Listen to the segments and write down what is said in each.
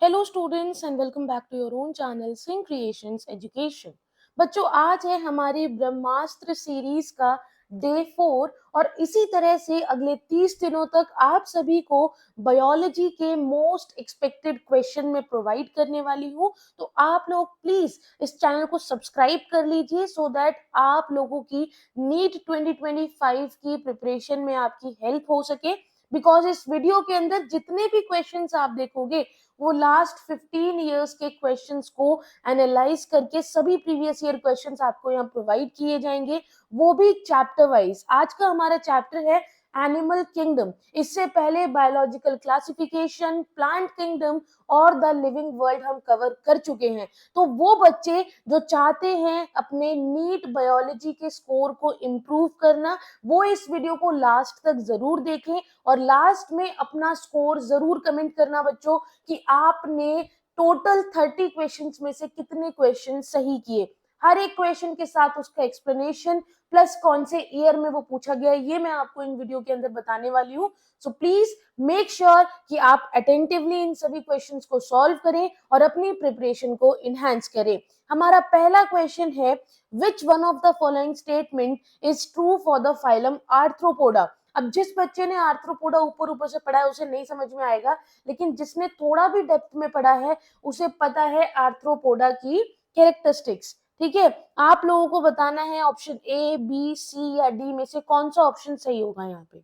Hello students and welcome back to your own channel Singh creations education. बच्चों, आज है हमारी ब्रह्मास्त्र सीरीज का डे 4 और इसी तरह से अगले 30 दिनों तक आप सभी को बायोलॉजी के मोस्ट एक्सपेक्टेड क्वेश्चन में प्रोवाइड करने वाली हूँ। तो आप लोग प्लीज इस चैनल को सब्सक्राइब कर लीजिए सो दैट आप लोगों की नीट 2025 की प्रिपरेशन में आपकी हेल्प हो सके। बिकॉज इस वीडियो के अंदर जितने भी क्वेश्चंस आप देखोगे वो लास्ट 15 इयर्स के क्वेश्चंस को एनालाइज करके सभी प्रीवियस ईयर क्वेश्चंस आपको यहाँ प्रोवाइड किए जाएंगे, वो भी चैप्टर वाइज। आज का हमारा चैप्टर है एनिमल किंगडम। इससे पहले बायोलॉजिकल क्लासिफिकेशन, प्लांट किंगडम और द लिविंग वर्ल्ड हम कवर कर चुके हैं। तो वो बच्चे जो चाहते हैं अपने नीट बायोलॉजी के स्कोर को इम्प्रूव करना, वो इस वीडियो को लास्ट तक जरूर देखें और लास्ट में अपना स्कोर जरूर कमेंट करना बच्चों कि आपने टोटल 30 क्वेश्चंस में से कितने क्वेश्चन सही किए। हर एक क्वेश्चन के साथ उसका एक्सप्लेनेशन प्लस कौन से ईयर में वो पूछा गया है ये मैं आपको इन वीडियो के अंदर बताने वाली हूँ। सो प्लीज मेक श्योर कि आप अटेंटिवली इन सभी क्वेश्चंस को सॉल्व करें और अपनी प्रिपरेशन को इनहैंस करें। हमारा पहला क्वेश्चन है, which one of the following statement is true for the phylum arthropoda. अब जिस बच्चे ने आर्थ्रोपोडा ऊपर ऊपर से पढ़ा है उसे नहीं समझ में आएगा, लेकिन जिसने थोड़ा भी डेप्थ में पढ़ा है उसे पता है आर्थ्रोपोडा की कैरेक्टरिस्टिक्स। ठीक है, आप लोगों को बताना है ऑप्शन ए, बी, सी या डी में से कौन सा ऑप्शन सही होगा यहाँ पे।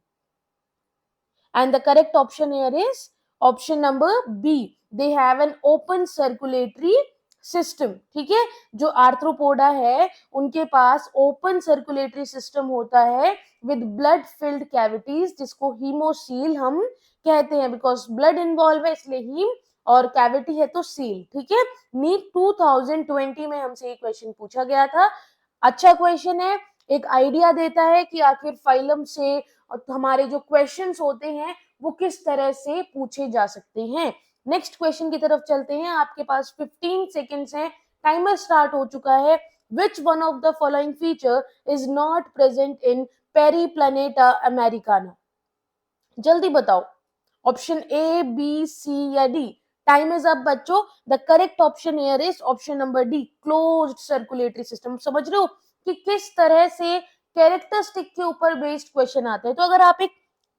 And the correct option here is option number B, they have an open circulatory system. ठीक है, जो आर्थ्रोपोडा है उनके पास ओपन सर्कुलेटरी सिस्टम होता है विद ब्लड फिल्ड कैविटीज, जिसको हीमोसील हम कहते हैं। बिकॉज ब्लड इन्वॉल्व है इसलिए हीम और कैविटी है तो सील। ठीक है, नीट 2020 में हमसे ये क्वेश्चन पूछा गया था। अच्छा क्वेश्चन है, एक आइडिया देता है कि आखिर फाइलम से हमारे जो क्वेश्चंस होते हैं वो किस तरह से पूछे जा सकते हैं। नेक्स्ट क्वेश्चन की तरफ चलते हैं। आपके पास 15 सेकेंड्स हैं, टाइमर स्टार्ट हो चुका है। Which one of the following feature is not present in Periplaneta Americana. जल्दी बताओ, ऑप्शन ए, बी, सी या डी। टाइम इज अप बच्चों। The correct option here is option number D, closed circulatory system. समझ रहे हो कि किस तरह से कैरेक्टरिस्टिक के ऊपर बेस्ड क्वेश्चन आते हैं। तो अगर आप एक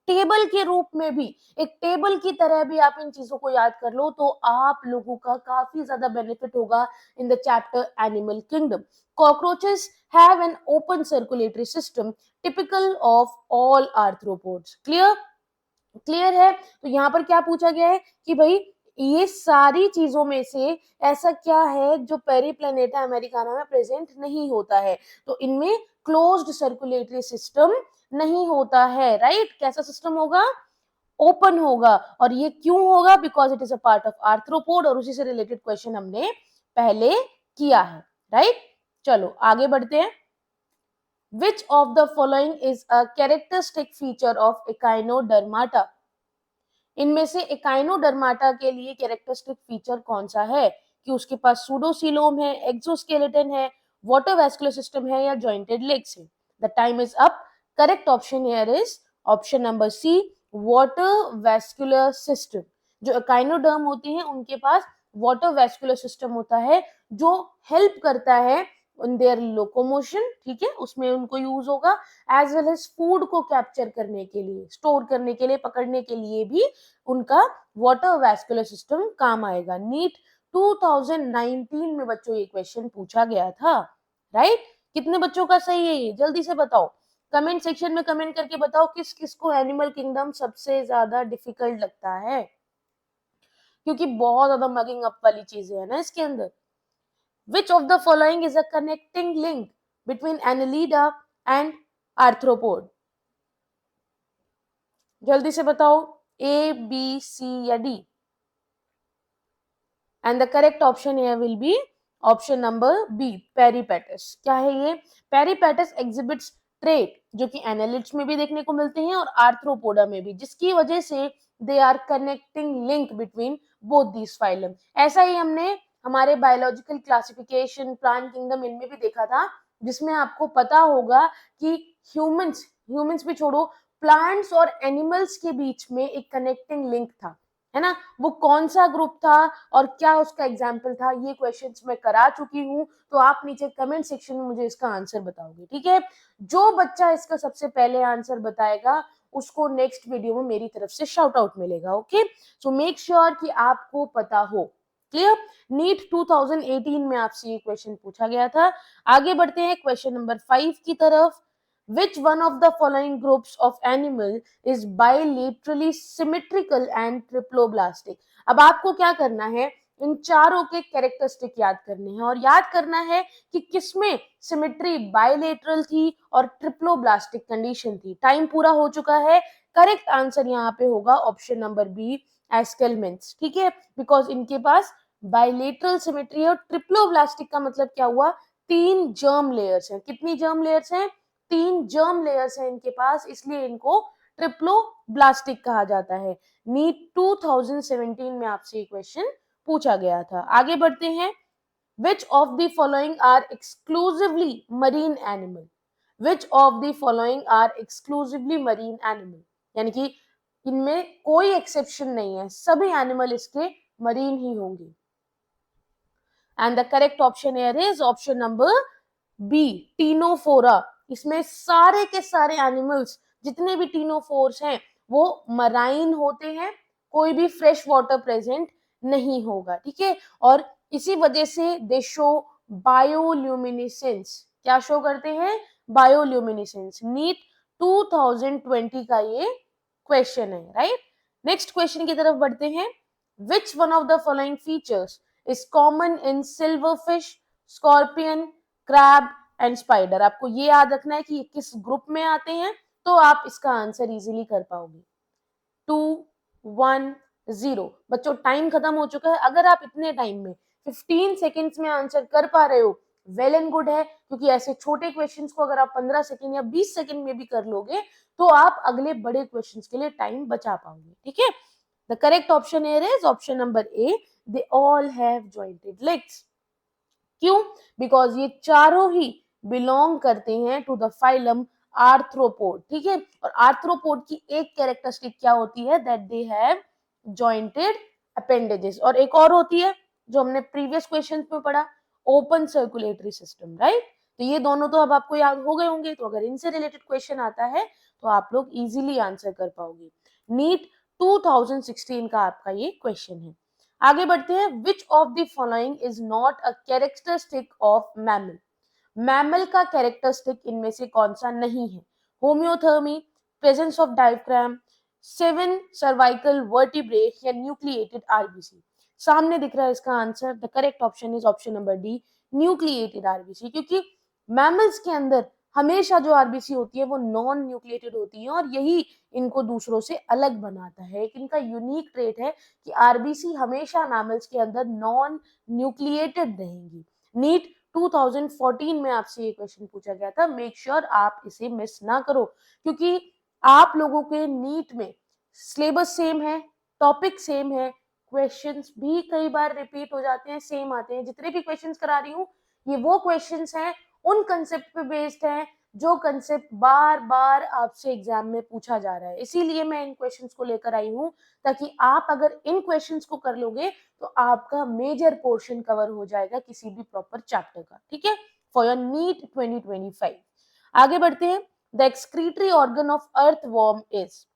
टेबल के रूप में भी, एक टेबल की तरह भी आप इन चीजों को याद कर लो तो आप लोगों का काफी ज्यादा बेनिफिट होगा in the chapter animal kingdom. Cockroaches have an open circulatory system typical of all arthropods. Clear? Clear है। तो यहाँ पर क्या पूछा गया है कि भाई ये सारी चीजों में से ऐसा क्या है जो पेरीप्लैनेटा अमेरिकाना में प्रेजेंट नहीं होता है। तो इनमें क्लोज्ड सर्कुलेटरी सिस्टम नहीं होता है। राइट? कैसा सिस्टम होगा? ओपन होगा। और ये क्यों होगा? Because it is a part of arthropod और उसी से रिलेटेड क्वेश्चन हमने पहले किया है। राइट? चलो आगे बढ़ते हैं। Which of the following is a characteristic feature of Echinodermata? इनमें से एकाइनोडर्माटा के लिए कैरेक्टरिस्टिक फीचर कौन सा है? कि उसके पास सूडोसिलोम है, एक्सोस्केलेटन है, वाटर वैस्कुलर सिस्टम है या जॉइंटेड लेग्स है। The time is up. Correct option here is option number C, water vascular system. जो एकाइनोडर्म होते हैं उनके पास वाटर वैस्कुलर सिस्टम होता है जो हेल्प करता है इन देयर लोकोमोशन। ठीक है, उसमें उनको यूज होगा एज वेल एज फूड को कैप्चर करने के लिए, स्टोर करने के लिए, पकड़ने के लिए भी उनका वाटर वैस्कुलर सिस्टम काम आएगा। नीट 2019 में बच्चों ये क्वेश्चन पूछा गया था। राइट? कितने बच्चों का सही है ये? जल्दी से बताओ, कमेंट सेक्शन में कमेंट करके बताओ किस किस को एनिमल किंगडम सबसे ज्यादा डिफिकल्ट लगता है, क्योंकि बहुत ज्यादा मगिंग अप वाली चीजें है ना इसके अंदर। Which of the following is a connecting link between Annelida and arthropod? जल्दी से बताओ, A, B, C या D? And the correct option here will be option number B, peripatus. क्या है ये? Peripatus exhibits trait जो कि एनालिड्स में भी देखने को मिलते हैं और आर्थ्रोपोडा में भी, जिसकी वजह से they are connecting link between both these phylum. ऐसा ही हमने हमारे बायोलॉजिकल क्लासिफिकेशन, प्लांट किंगडम इनमें भी देखा था, जिसमें आपको पता होगा कि ह्यूमंस भी छोड़ो, प्लांट्स और एनिमल्स के बीच में एक कनेक्टिंग लिंक था। है ना, वो कौन सा ग्रुप था और क्या उसका एग्जाम्पल था, ये क्वेश्चंस मैं करा चुकी हूँ। तो आप नीचे कमेंट सेक्शन में मुझे इसका आंसर बताओगे, ठीक है। जो बच्चा इसका सबसे पहले आंसर बताएगा उसको नेक्स्ट वीडियो में मेरी तरफ से शाउट आउट मिलेगा। ओके, सो मेक श्योर कि आपको पता हो। क्लियर। नीट 2018 में आपसे ये क्वेश्चन पूछा गया था। आगे बढ़ते हैं क्वेश्चन नंबर 5 की तरफ। Which one of the following groups of animal is bilaterally symmetrical and triploblastic? अब आपको क्या करना है, इन चारों के कैरेक्टरिस्टिक याद करने हैं और याद करना है कि किसमें सिमेट्री बायलेटरल थी और ट्रिप्लोब्लास्टिक कंडीशन थी। टाइम पूरा हो चुका है। करेक्ट आंसर यहाँ पे होगा ऑप्शन नंबर बी, एस्केलमेंट्स, ठीक है, बिकॉज इनके पास बायलेटरल सिमेट्री है। और ट्रिप्लोब्लास्टिक का मतलब क्या हुआ, 3 जर्म लेयर्स हैं। कितनी जर्म लेयर्स हैं, 3 जर्म लेयर्स हैं इनके पास, इसलिए इनको ट्रिप्लोब्लास्टिक कहा जाता है। नीट 2017 में आपसे ये क्वेश्चन पूछा गया था। आगे बढ़ते हैं। Which of the following are exclusively marine animal? Which of the following are exclusively marine animal? यानी कि इनमें कोई एक्सेप्शन नहीं है, सभी एनिमल इसके मरीन ही होंगे। And the correct option here is option number B, ctenophora. इसमें सारे के सारे एनिमल्स जितने भी टीनोफोर्स हैं वो मराइन होते हैं, कोई भी फ्रेश वाटर प्रेजेंट नहीं होगा, ठीक है। और इसी वजह से दे शो बायोल्यूमिनेसेंस। क्या शो करते हैं, बायोल्यूमिनेसेंस। नीट 2020 का ये क्वेश्चन है, राइट। नेक्स्ट क्वेश्चन की तरफ बढ़ते हैं। Which one of the following features is common in silverfish, scorpion, crab and spider? आपको ये याद रखना है कि ये किस ग्रुप में आते हैं, तो आप इसका आंसर इजीली कर पाओगे। 2, 1, 0। बच्चों टाइम खत्म हो चुका है। अगर आप इतने टाइम में 15 सेकेंड्स में आंसर कर पा रहे हो, वेल एंड गुड है, क्योंकि ऐसे छोटे क्वेश्चंस को अगर आप 15 सेकेंड या 20 सेकेंड में भी कर लोगे तो आप अगले बड़े क्वेश्चंस के लिए टाइम बचा पाओगे, ठीक है। The correct option here is option number A, they all have jointed legs. क्यों, बिकॉज ये चारों ही बिलोंग करते हैं टू द फाइलम आर्थ्रोपोड, ठीक है। और आर्थ्रोपोड की एक कैरेक्टरिस्टिक क्या होती है, that they have jointed appendages. और एक और होती है जो हमने प्रीवियस क्वेश्चन में पढ़ा, ओपन सर्कुलेटरी सिस्टम, राइट। तो ये दोनों तो अब आपको याद हो गए होंगे, तो अगर इनसे रिलेटेड क्वेश्चन आता है तो आप लोग इजीली आंसर कर पाओगे। नीट 2016 का आपका ये क्वेश्चन है। आगे बढ़ते हैं। Which of the following is not a characteristic of mammal? Mammal का कैरेक्टरिस्टिक इनमें से कौन सा नहीं है? होम्योथर्मी, presence of diaphragm, 7 cervical vertebrae या न्यूक्लिएटेड आरबीसी? सामने दिख रहा है इसका answer. The correct option is option number D, nucleated RBC. क्योंकि मैमल्स के अंदर हमेशा जो आरबीसी होती है वो नॉन न्यूक्लिएटेड होती है और यही इनको दूसरों से अलग बनाता है। एक इनका यूनिक ट्रेट है कि आरबीसी हमेशा मैमल्स के अंदर नॉन न्यूक्लिएटेड रहेंगी। नीट 2014 में आपसे ये क्वेश्चन पूछा गया था। मेक श्योर आप इसे मिस ना करो, क्योंकि आप लोगों के नीट में सिलेबस सेम है, टॉपिक सेम है, क्वेश्चंस भी कई बार रिपीट हो जाते हैं, सेम आते हैं। जितने भी क्वेश्चंस करा रही हूँ ये वो क्वेश्चंस हैं, उन कंसेप्ट पे बेस्ड हैं जो कंसेप्ट बार बार आपसे एग्जाम में पूछा जा रहा है। इसीलिए मैं इन क्वेश्चंस को लेकर आई हूँ, ताकि आप अगर इन क्वेश्चंस को कर लोगे तो आपका मेजर पोर्शन कवर हो जाएगा किसी भी प्रॉपर चैप्टर का, ठीक है, फॉर योर नीट 2025। आगे बढ़ते हैं। The excretory organ of earthworm is?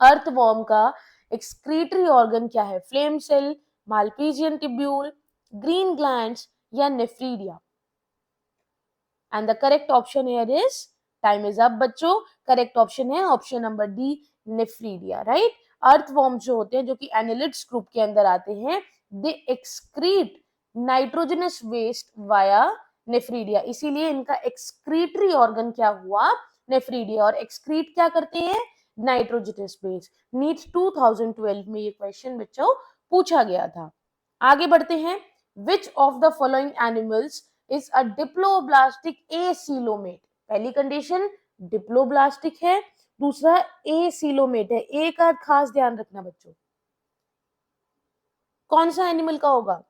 Earthworm का एक्सक्रीटरी ऑर्गन क्या है? Flame cell, Malpighian tubule, green glands या nephridia? And the correct option here is, time is up बच्चों, करेक्ट ऑप्शन है option number D, nephridia, right. Earthworm जो होते हैं, जो कि एनालिड्स ग्रुप के अंदर आते हैं, they excrete nitrogenous waste via nephridia. इसीलिए इनका एक्सक्रीटरी ऑर्गन क्या हुआ? नेफ्रीडिया। और एक्सक्रीट क्या करते हैं? Nitrogenous waste. नीट 2012 में ये क्वेश्चन बच्चों पूछा गया था। आगे बढ़ते हैं। Which of the following animals is a diploblastic acoelomate? पहली कंडीशन डिप्लोब्लास्टिक है, दूसरा एसीलोमेट है। ए का खास ध्यान रखना बच्चों, कौन सा एनिमल का होगा?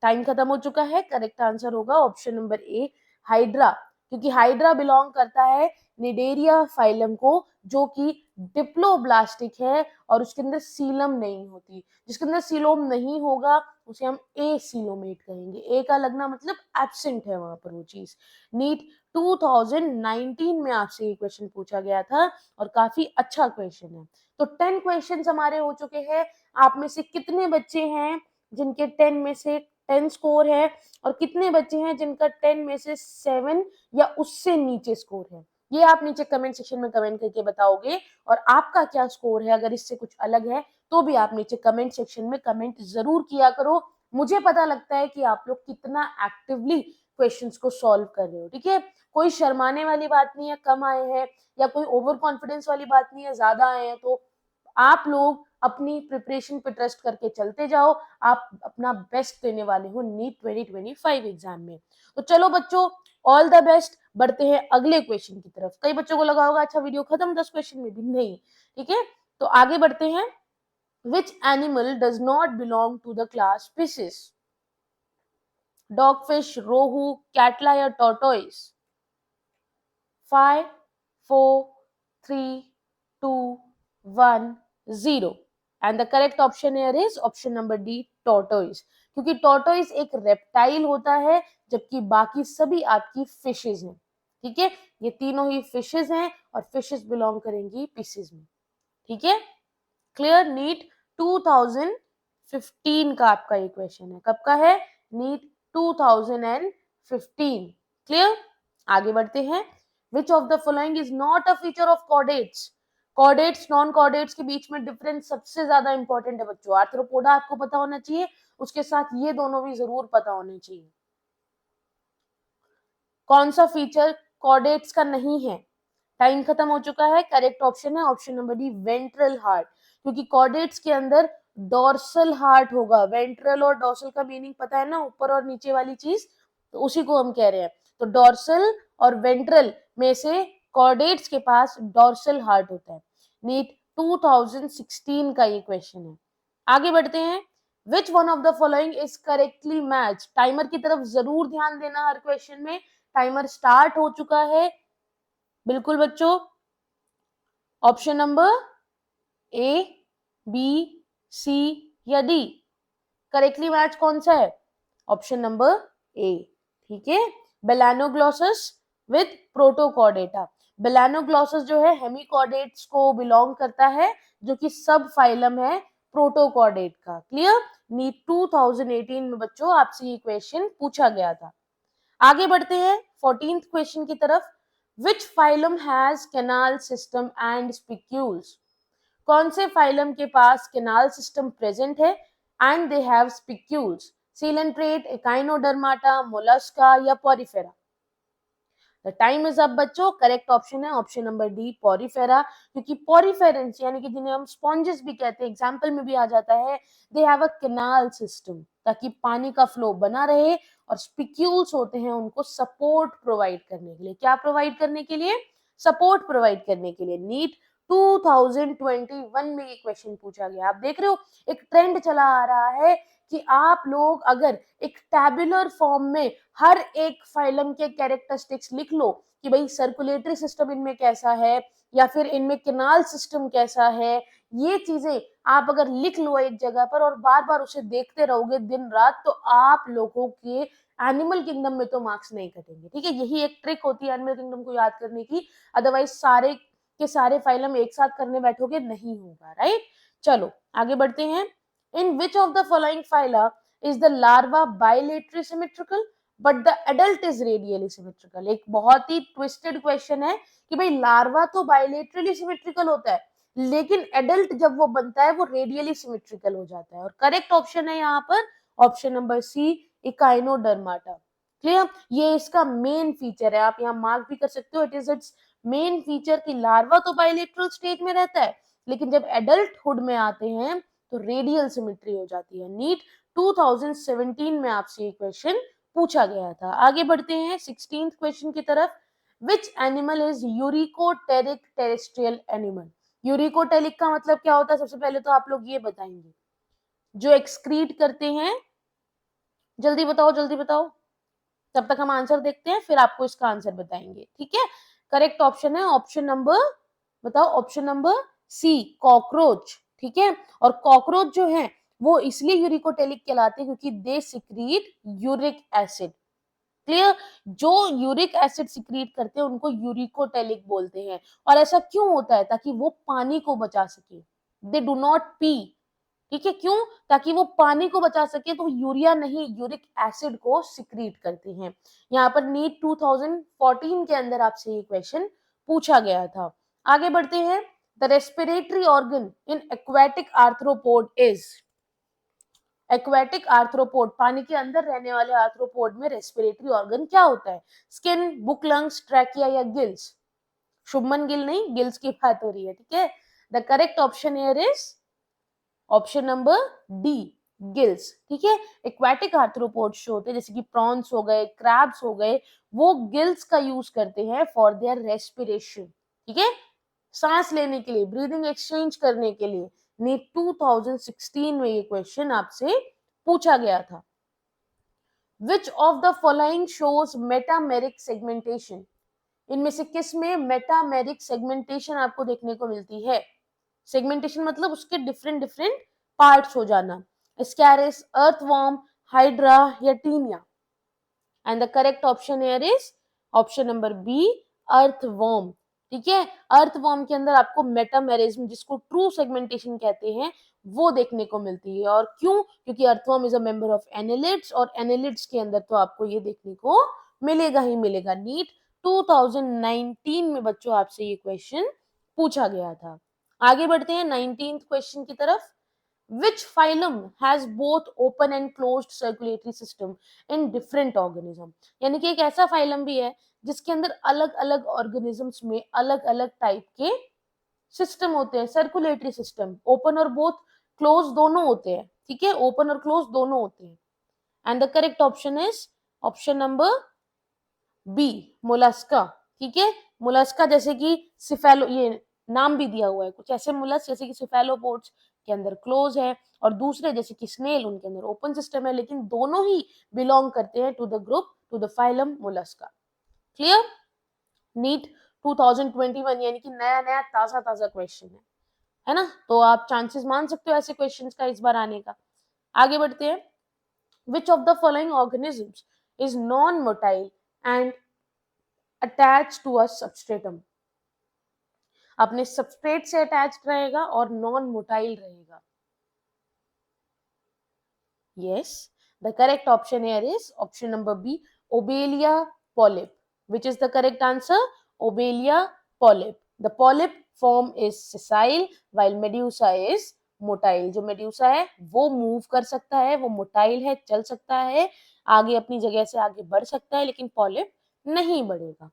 टाइम खत्म हो चुका है। करेक्ट आंसर होगा ऑप्शन नंबर ए, हाइड्रा। क्योंकि हाइड्रा बिलोंग करता है निडेरिया फाइलम को, जो कि डिप्लोब्लास्टिक है और उसके अंदर सीलम नहीं होती। जिसके अंदर सीलोम नहीं होगा उसे हम एसीलोमेट कहेंगे। ए का लगना मतलब एब्सेंट है वहां पर वो चीज। नीट 2019 में आपसे ये क्वेश्चन पूछा गया था और काफी अच्छा क्वेश्चन है। तो 10 क्वेश्चंस हमारे हो चुके हैं। आप में से कितने बच्चे हैं जिनके 10 में से 10 स्कोर है और कितने बच्चे हैं जिनका 10 में से 7 या उससे नीचे स्कोर है, ये आप नीचे कमेंट सेक्शन में कमेंट करके बताओगे। और आपका क्या स्कोर है, अगर इससे कुछ अलग है तो भी आप नीचे कमेंट सेक्शन में कमेंट जरूर किया करो। मुझे पता लगता है कि आप लोग कितना एक्टिवली क्वेश्चंस को सॉल्व कर रहे हो। ठीक है, कोई शर्माने वाली बात नहीं है कम आए हैं, या कोई ओवर कॉन्फिडेंस वाली बात नहीं है ज्यादा आए हैं। तो आप लोग अपनी प्रिपरेशन पे ट्रस्ट करके चलते जाओ, आप अपना बेस्ट देने वाले हो नीट 2025 एग्जाम में। तो चलो बच्चों, ऑल द बेस्ट। बढ़ते हैं अगले क्वेश्चन की तरफ। कई बच्चों को लगा होगा अच्छा वीडियो खत्म 10 क्वेश्चन में भी, नहीं। ठीक है, तो आगे बढ़ते हैं। Which animal does not belong to the class fishes? Dogfish, rohu, catla या tortoise? 5, 4, 3, 2, 1, 0 and the correct option here is option number D, tortoise. क्योंकि टॉर्टोइस एक रेप्टाइल होता है जबकि बाकी सभी आपकी फिशेज हैं। ठीक है, ये तीनों ही फिशेज हैं और फिशेज बिलोंग करेंगी पीसेज में। ठीक है, क्लियर। नीट 2015 का आपका ये क्वेश्चन है। कब का है? नीट 2015। क्लियर, आगे बढ़ते हैं। Which of the following is not a feature of chordates? Chordates non chordates के बीच में डिफरेंस सबसे ज्यादा इंपॉर्टेंट है बच्चों। आर्थ्रोपोडा आपको पता होना चाहिए, उसके साथ ये दोनों भी जरूर पता होने चाहिए। कौन सा फीचर कॉर्डेट्स का नहीं है? टाइम खत्म हो चुका है। करेक्ट ऑप्शन है option number D, ventral heart. क्योंकि कॉर्डेट्स के अंदर डोर्सल हार्ट होगा। वेंट्रल और डोर्सल का मीनिंग पता है ना, ऊपर और नीचे वाली चीज, तो उसी को हम कह रहे हैं। तो डोर्सल और वेंट्रल में से कॉर्डेट्स के पास डोर्सल हार्ट होता है। नीट 2016 का ये क्वेश्चन है। आगे बढ़ते हैं। Which one of the following is correctly match? Timer की तरफ जरूर ध्यान देना हर क्वेश्चन में। टाइमर स्टार्ट हो चुका है बिल्कुल बच्चों। ऑप्शन नंबर ए, बी, सी या डी? करेक्टली मैच कौन सा है? Option number A. ठीक है, बेलानोग्लोसस विद प्रोटोकॉर्डेटा। बेलानोग्लोसस जो है हेमिकॉर्डेट्स को बिलोंग करता है, जो कि सब फाइलम है प्रोटोकॉर्डेट का। क्लियर। नीट 2018 में बच्चों आपसे ये क्वेश्चन पूछा गया था। आगे बढ़ते हैं 14th क्वेश्चन की तरफ। Which phylum has canal system and spicules? कौन से फाइलम के पास कैनाल सिस्टम प्रेजेंट है and they have spicules? Coelenterate, echinodermata, mollusca या porifera? The time is up बच्चों। करेक्ट ऑप्शन है ऑप्शन नंबर डी, पोरिफेरा। क्योंकि पोरिफेरेंस यानी कि जिन्हें हम स्पॉन्जेस भी कहते हैं, एग्जाम्पल में भी आ जाता है, they have a canal system, ताकि पानी का फ्लो बना रहे। और स्पिक्यूल्स होते हैं उनको सपोर्ट प्रोवाइड करने के लिए। क्या प्रोवाइड करने के लिए? सपोर्ट प्रोवाइड करने के लिए। नीट 2021 में ये क्वेश्चन पूछा गया। आप देख रहे हो एक ट्रेंड चला आ रहा है कि आप लोग अगर एक टैबुलर फॉर्म में हर एक फाइलम के कैरेक्टरिस्टिक्स लिख लो कि भाई सर्कुलेटरी सिस्टम इनमें कैसा है या फिर इनमें कैनाल सिस्टम कैसा है, ये चीजें आप अगर लिख लो एक जगह पर और बार बार उसे देखते रहोगे दिन रात, तो आप लोगों के एनिमल किंगडम में तो मार्क्स नहीं कटेंगे। ठीक है, यही एक ट्रिक होती है एनिमल किंगडम को याद करने की। अदरवाइज सारे के सारे फाइलम एक साथ करने बैठोगे नहीं होगा। राइट, चलो आगे बढ़ते हैं। In which of the following phyla is the larva bilaterally symmetrical but the adult is radially symmetrical? एक बहुत ही ट्विस्टेड क्वेश्चन है कि भाई लार्वा तो बायलेटरली सिमेट्रिकल होता है लेकिन एडल्ट जब वो बनता है वो रेडियली सिमेट्रिकल हो जाता है। और करेक्ट ऑप्शन है यहाँ पर option number C, echinodermata. Clear, ये इसका मेन फीचर है, आप यहाँ मार्क भी कर सकते हो। It is it's main feature कि लार्वा तो बायलेटरल स्टेज में रहता है लेकिन जब एडल्टहुड में आते हैं तो रेडियल सिमेट्री हो जाती है। नीट 2017 में आपसे ये क्वेश्चन पूछा गया था। आगे बढ़ते हैं 16th क्वेश्चन की तरफ। Which animal is uricotelic terrestrial animal? Uricotelic का मतलब क्या होता है? सबसे पहले तो आप लोग ये बताएंगे। जो एक्सक्रीट करते हैं, जल्दी बताओ जल्दी बताओ, तब तक हम आंसर देखते हैं फिर आपको इसका आंसर बताएंगे। ठीक है, करेक्ट ऑप्शन है ऑप्शन नंबर बताओ ऑप्शन नंबर सी, कॉकरोच। ठीक है, और कॉकरोच जो है वो इसलिए यूरिकोटेलिक कहलाते हैं क्योंकि they secrete uric acid. Clear, जो यूरिक एसिड सिक्रीट करते हैं उनको यूरिकोटेलिक बोलते हैं। और ऐसा क्यों होता है? ताकि वो पानी को बचा सके, दे डू नॉट पी। ठीक है, क्यों? ताकि वो पानी को बचा सके, तो यूरिया नहीं यूरिक एसिड को सिक्रीट करती हैं। यहाँ पर नीट 2014 के अंदर आपसे ये क्वेश्चन पूछा गया था। आगे बढ़ते हैं। The respiratory organ in aquatic arthropod is. Aquatic arthropod, पानी के अंदर रहने वाले आर्थ्रोपोड में रेस्पिरेटरी ऑर्गन क्या होता है? स्किन, बुक, लंग्स, ट्रैकिया या गिल्स? शुभमन गिल नहीं, गिल्स की बात हो रही है। ठीक है, the correct option here is option number D, gills. ठीक है, एक्वेटिक आर्थ्रोपोड्स जो होते हैं जैसे कि प्रॉन्स हो गए, क्रैब्स हो गए, वो गिल्स का यूज करते हैं फॉर देयर रेस्पिरेशन। ठीक है, सांस लेने के लिए, ब्रीदिंग एक्सचेंज करने के लिए। नीट 2016 में ये क्वेश्चन आपसे पूछा गया था। विच of the following shows metameric segmentation? इनमें से किस में मेटामेरिक सेगमेंटेशन आपको देखने को मिलती है? सेगमेंटेशन मतलब उसके डिफरेंट डिफरेंट पार्ट्स हो जाना। स्कैरिस, अर्थवॉर्म, हाइड्रा या taenia? And the correct option here is option number B, earthworm. ठीक है, अर्थवॉर्म के अंदर आपको मेटामेरिज्म, जिसको ट्रू सेगमेंटेशन कहते हैं, वो देखने को मिलती है। और क्यों? क्योंकि earthworm is a member of annelids, और एनेलिड्स के अंदर तो आपको ये देखने को मिलेगा ही मिलेगा। नीट 2019 में बच्चों आपसे ये क्वेश्चन पूछा गया था। आगे बढ़ते हैं 19th क्वेश्चन की तरफ। Which phylum has both open and closed circulatory system in different organism? यानी कि एक ऐसा फाइलम भी है जिसके अंदर अलग अलग ऑर्गेनिजम्स में अलग अलग टाइप के सिस्टम होते हैं, सर्कुलेटरी सिस्टम, ओपन और बोथ क्लोज दोनों होते हैं। ठीक है, ओपन और क्लोज दोनों होते हैं। And the correct option is option number B, Mollusca. ठीक है, मोलस्का जैसे कि सिफेलो, ये नाम भी दिया हुआ है कुछ ऐसे मोलस्क जैसे कि सिफेलोपोड्स के अंदर क्लोज है, और दूसरे जैसे कि स्नेल उनके अंदर ओपन सिस्टम है, लेकिन दोनों ही बिलोंग करते हैं to the group, to the phylum Mollusca. Clear? NEET 2021 यानी कि नया नया ताजा ताजा क्वेश्चन है ना? तो आप चांसेस मान सकते हो ऐसे क्वेश्चंस का इस बार आने का। आगे बढ़ते हैं। Which of the following organisms is non motile and attach to a substratum? अपने सबस्ट्रेट से अटैच रहेगा और नॉन मोटाइल रहेगा। Yes, the correct option here is option number B, Obelia polyp. Which is the correct answer? Obelia polyp. The polyp form is sessile while medusa is motile. जो medusa है वो move कर सकता है, वो motile है, चल सकता है, आगे अपनी जगह से आगे बढ़ सकता है, लेकिन पॉलिप नहीं बढ़ेगा।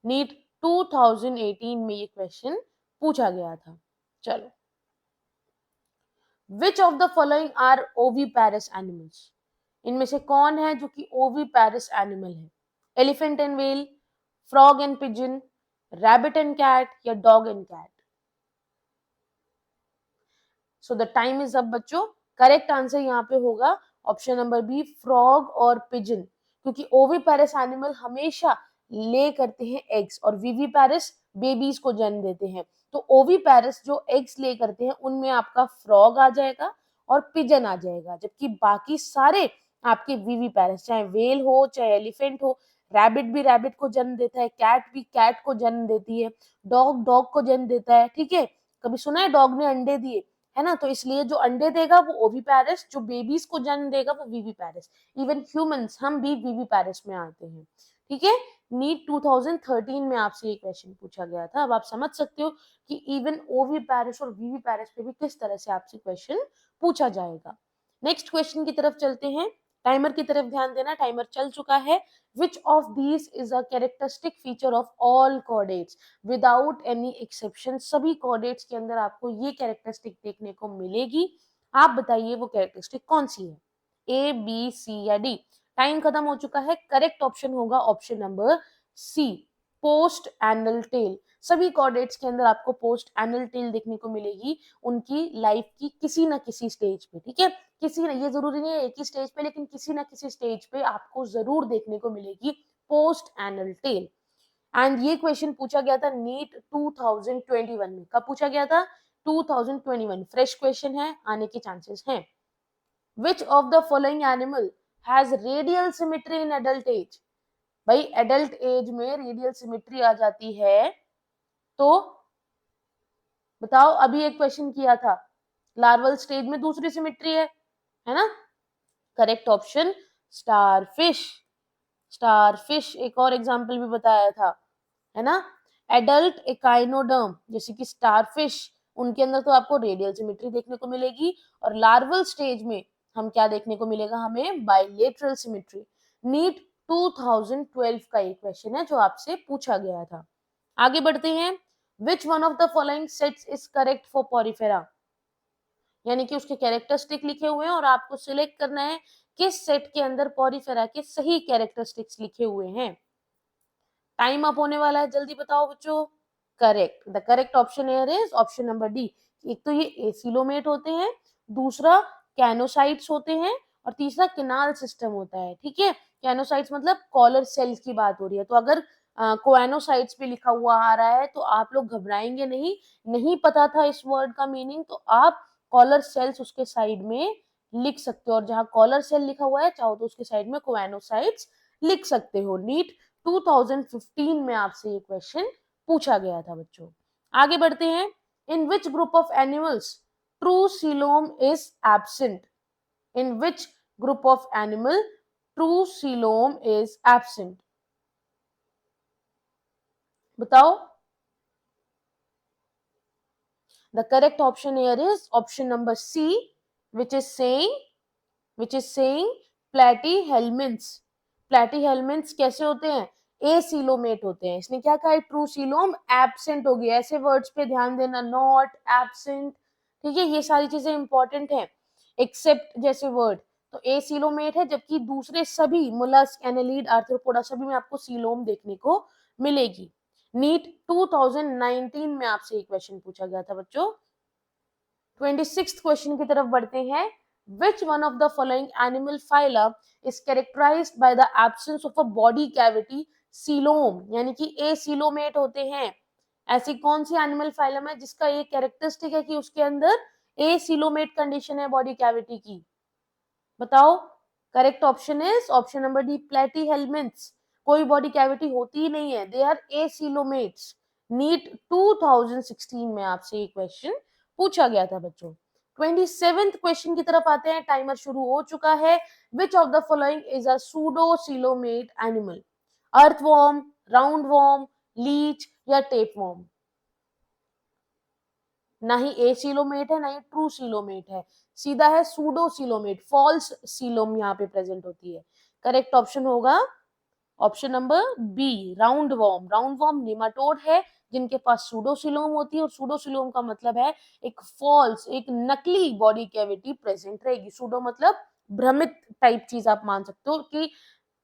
नीट 2018 में ये क्वेश्चन पूछा गया था। चलो, which of the following are oviparous animals? इनमें से कौन है जो कि ओविपेरस एनिमल है? Elephant and whale, frog and pigeon, rabbit and cat या dog and cat? So the time is up बच्चों। करेक्ट आंसर यहाँ पे होगा ऑप्शन नंबर बी, फ्रॉग और पिजन, क्योंकि ओविपेरस एनिमल हमेशा ले करते हैं एग्स, और विविपेरस बेबीज को जन्म देते हैं। तो ओविपेरस जो एग्स ले करते हैं उनमें आपका फ्रॉग आ जाएगा और पिजन आ जाएगा, जबकि बाकी सारे आपके विविपेरस, चाहे वेल हो चाहे एलिफेंट हो, रैबिट भी रैबिट को जन्म देता है, कैट भी कैट को जन्म देती है, डॉग डॉग को जन्म देता है। ठीक है, कभी सुना है डॉग ने अंडे दिए? है ना? तो इसलिए जो अंडे देगा वो ओविपेरस, जो बेबीज को जन्म देगा वो विविपेरस। इवन ह्यूमंस, हम भी विविपेरस में आते हैं। ठीक है, नीट 2013 में आपसे ये क्वेश्चन पूछा गया था। अब आप समझ सकते हो कि इवन ओविपेरस और विविपेरस पे भी किस तरह से आपसे क्वेश्चन पूछा जाएगा। नेक्स्ट क्वेश्चन की तरफ चलते हैं। टाइमर की तरफ ध्यान देना, टाइमर चल चुका है। Which of these is a characteristic feature of all chordates without any exception? सभी कॉर्डेट्स के अंदर आपको ये कैरेक्टरिस्टिक देखने को मिलेगी। आप बताइए वो कैरेक्टरिस्टिक कौन सी है? ए, बी, सी या डी? टाइम खत्म हो चुका है। करेक्ट ऑप्शन होगा option number C, post anal tail. सभी कॉर्डेट्स के अंदर आपको पोस्ट एनल टेल देखने को मिलेगी उनकी लाइफ की किसी ना किसी स्टेज पे। ठीक है, किसी ना, ये जरूरी नहीं है एक ही स्टेज पे, लेकिन किसी ना किसी स्टेज पे आपको जरूर देखने को मिलेगी पोस्ट एनल टेल। एंड ये क्वेश्चन पूछा गया था नीट 2021 में। कब पूछा गया था? 2021। फ्रेश क्वेश्चन है, आने के चांसेस हैं। Which of the following animal has radial symmetry in adult age? भाई एडल्ट एज में रेडियल सिमेट्री आ जाती है, तो बताओ। अभी एक क्वेश्चन किया था, लार्वल स्टेज में दूसरी सिमेट्री है ना? Correct option starfish. स्टारफिश एक और एग्जांपल भी बताया था, है ना? एडल्ट एकाइनोडर्म जैसे कि स्टारफिश, उनके अंदर तो आपको रेडियल सिमेट्री देखने को मिलेगी, और लार्वल स्टेज में हम क्या देखने को मिलेगा? हमें बाइलेटरल सिमेट्री। नीट 2012 का एक क्वेश्चन है जो आपसे पूछा गया था। आगे बढ़ते हैं। Which one of the following sets is correct for Porifera? यानी कि उसके कैरेक्टरिस्टिक लिखे हुए हैं और आपको सिलेक्ट करना है किस सेट के अंदर पॉरीफेरा के सही कैरेक्टरिस्टिक्स लिखे हुए हैं। टाइम अप होने वाला है, जल्दी बताओ बच्चों। Correct, the correct option here is option number D. एक तो ये एसिलोमेट होते हैं, दूसरा कैनोसाइट्स होते हैं, और तीसरा किनाल सिस्टम होता है। ठीक है, कैनोसाइट्स मतलब कॉलर सेल्स की बात हो रही है। तो अगर कोएनोसाइट्स पे लिखा हुआ आ रहा है तो आप लोग घबराएंगे नहीं। नहीं पता था इस वर्ड का मीनिंग, तो आप कॉलर सेल्स उसके साइड में लिख सकते हो, और जहां कॉलर सेल लिखा हुआ है चाहो तो उसके साइड में कोएनोसाइट्स लिख सकते हो। नीट 2015 में आपसे ये क्वेश्चन पूछा गया था बच्चों। आगे बढ़ते हैं। In which group of animals true coelom is absent? In which group of animal true coelom is absent? बताओ। The correct option here is option number C, which is saying platyhelminths. platyhelminths कैसे होते हैं? Acoelomate होते हैं। इसने क्या कहा है? ट्रू सीलोम एब्सेंट हो गया। ऐसे वर्ड्स पे ध्यान देना, नॉट, एब्सेंट। ठीक है, ये सारी चीजें इंपॉर्टेंट है। एक्सेप्ट जैसे वर्ड, तो एसिलोमेट है, जबकि दूसरे सभी मोलस्क, एनालीड, आर्थ्रोपोडा सभी में आपको सीलोम देखने को मिलेगी। नीट 2019 में आपसे एक क्वेश्चन पूछा गया था बच्चों। 26th क्वेश्चन की तरफ बढ़ते हैं। Which one of the following animal phyla is characterized by the absence of a body cavity coelom? यानी कि एसिलोमेट होते हैं। ऐसी कौन सी एनिमल फाइलम है जिसका ये कैरेक्टरिस्टिक है कि उसके अंदर एसिलोमेट कंडीशन है बॉडी कैविटी की? बताओ। Correct option is option number D, platyhelminthes. कोई बॉडी कैविटी होती ही नहीं है, दे आर एसिलोमेट्स। नीट 2016 में आपसे ये क्वेश्चन पूछा गया था बच्चों। 27th क्वेश्चन की तरफ आते हैं, टाइमर शुरू हो चुका है। Which of the following is a pseudocoelomate animal? Earthworm, roundworm, leech या टेपवॉर्म? ना ही एसिलोमेट है, ना ही ट्रू सीलोमेट है, सीधा है सूडोसिलोमेट। फॉल्स सीलोम यहाँ पे प्रेजेंट होती है। करेक्ट ऑप्शन होगा option number B, round worm. Round worm nematode है जिनके पास सूडोसिलोम होती है, और सूडोसिलोम का मतलब है एक फॉल्स, एक नकली बॉडी कैविटी प्रेजेंट रहेगी। सूडो मतलब भ्रमित टाइप चीज आप मान सकते हो कि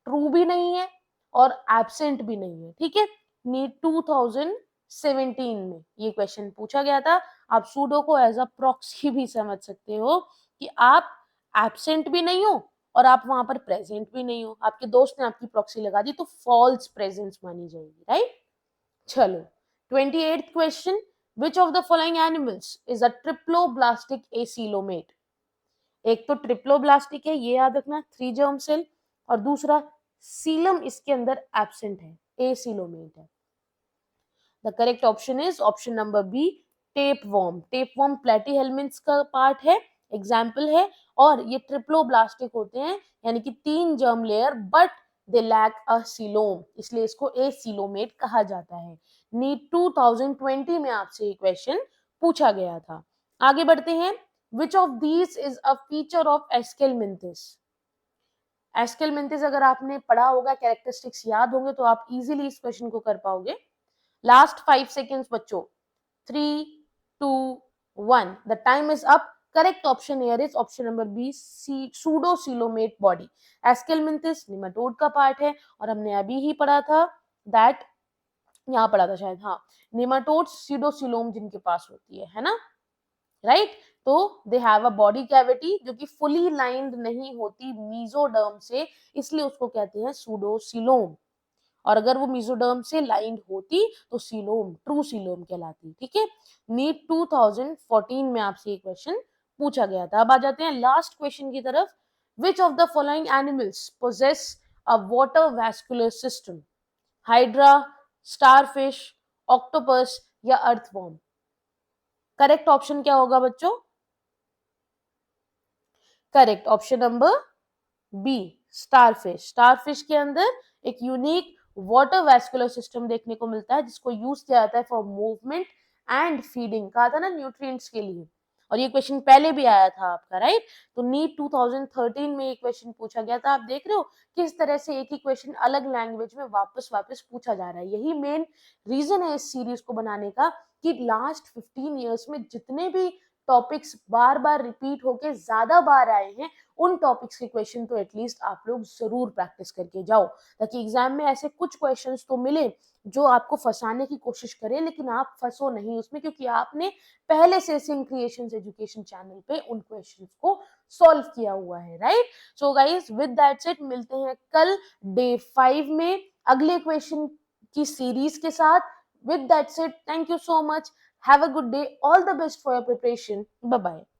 ट्रू भी नहीं है और एब्सेंट भी नहीं है। ठीक है, नीट 2017 में ये क्वेश्चन पूछा गया था। आप सूडो को एज अ प्रॉक्सी भी समझ सकते हो कि आप एब्सेंट भी नहीं हो और आप वहां पर प्रेजेंट भी नहीं हो। आपके दोस्त ने आपकी प्रॉक्सी लगा दी तो फॉल्स प्रेजेंस मानी जाएगी, राइट? चलो, 28th question. Which of the following animals is a triploblastic acoelomate? एक तो ट्रिप्लोब्लास्टिक है, ये याद रखना, 3 जर्म सेल, और दूसरा सीलम इसके अंदर एब्सेंट है, एसिलोमेट है। The correct option is option number B, tapeworm. Tapeworm platyhelminthes का पार्ट है, एग्जाम्पल है, और ये ट्रिप्लोब्लास्टिक होते हैं, यानी कि 3 germ layer, but they lack a coelom, इसलिए इसको एसिलोमेट कहा जाता है। नीट 2020 में आपसे ये क्वेश्चन पूछा गया था। आगे बढ़ते हैं। Which of these is a feature of Aschelminthis? Aschelminthis अगर आपने पढ़ा होगा, कैरेक्टरिस्टिक्स याद होंगे, तो आप इजीली इस क्वेश्चन को कर पाओगे। लास्ट 5 सेकेंड्स बच्चों, 3, 2, 1, the time is up. Correct option here is option number B, pseudocoelomate body. Aschelminthes nematode का पार्ट है, और हमने अभी ही पढ़ा था दैट, यहाँ पढ़ा था शायद, हाँ, निमेटोड सीडोसिलोम जिनके पास होती है ना, राइट? तो they have a body cavity जो कि फुली लाइंड नहीं होती मीजोडर्म से, इसलिए उसको कहते हैं सूडोसिलोम। और अगर वो मेसोडर्म से लाइंड होती तो सीलोम, ट्रू सीलोम कहलाती। ठीक है, नीट 2014 में आपसे ये क्वेश्चन पूछा गया था। अब आ जाते हैं लास्ट क्वेश्चन की तरफ। Which of the following animals possess a water vascular system? Hydra, starfish, octopus या अर्थवॉर्म? करेक्ट ऑप्शन क्या होगा बच्चों? Correct option number B, starfish. Starfish के अंदर एक यूनिक वाटर वैस्कुलर सिस्टम देखने को मिलता है जिसको यूज किया जाता है फॉर मूवमेंट एंड फीडिंग। कहा था ना न्यूट्रिएंट्स के लिए। और ये क्वेश्चन पहले भी आया था आपका, राइट? तो नीट 2013 में ये क्वेश्चन पूछा गया था। आप देख रहे हो किस तरह से एक ही क्वेश्चन अलग लैंग्वेज में वापस वापस पूछा जा रहा है। यही मेन रीजन है इस सीरीज को बनाने का कि लास्ट 15 ईयर्स में जितने भी टॉपिक्स बार बार रिपीट होके ज्यादा बार आए हैं, उन टॉपिक्स के क्वेश्चन तो एटलीस्ट आप लोग जरूर प्रैक्टिस करके जाओ, ताकि एग्जाम में ऐसे कुछ क्वेश्चंस तो मिले जो आपको फंसाने की कोशिश करें, लेकिन आप फंसो नहीं उसमें, क्योंकि आपने पहले से सिंग क्रिएशंस एजुकेशन चैनल पे उन क्वेश्चंस को सॉल्व किया हुआ है, right? So guys, with that said मिलते हैं कल डे 5 में अगले क्वेश्चन की सीरीज के साथ। With that said, thank you so much. Have a good day. All the best for your preparation. Bye bye.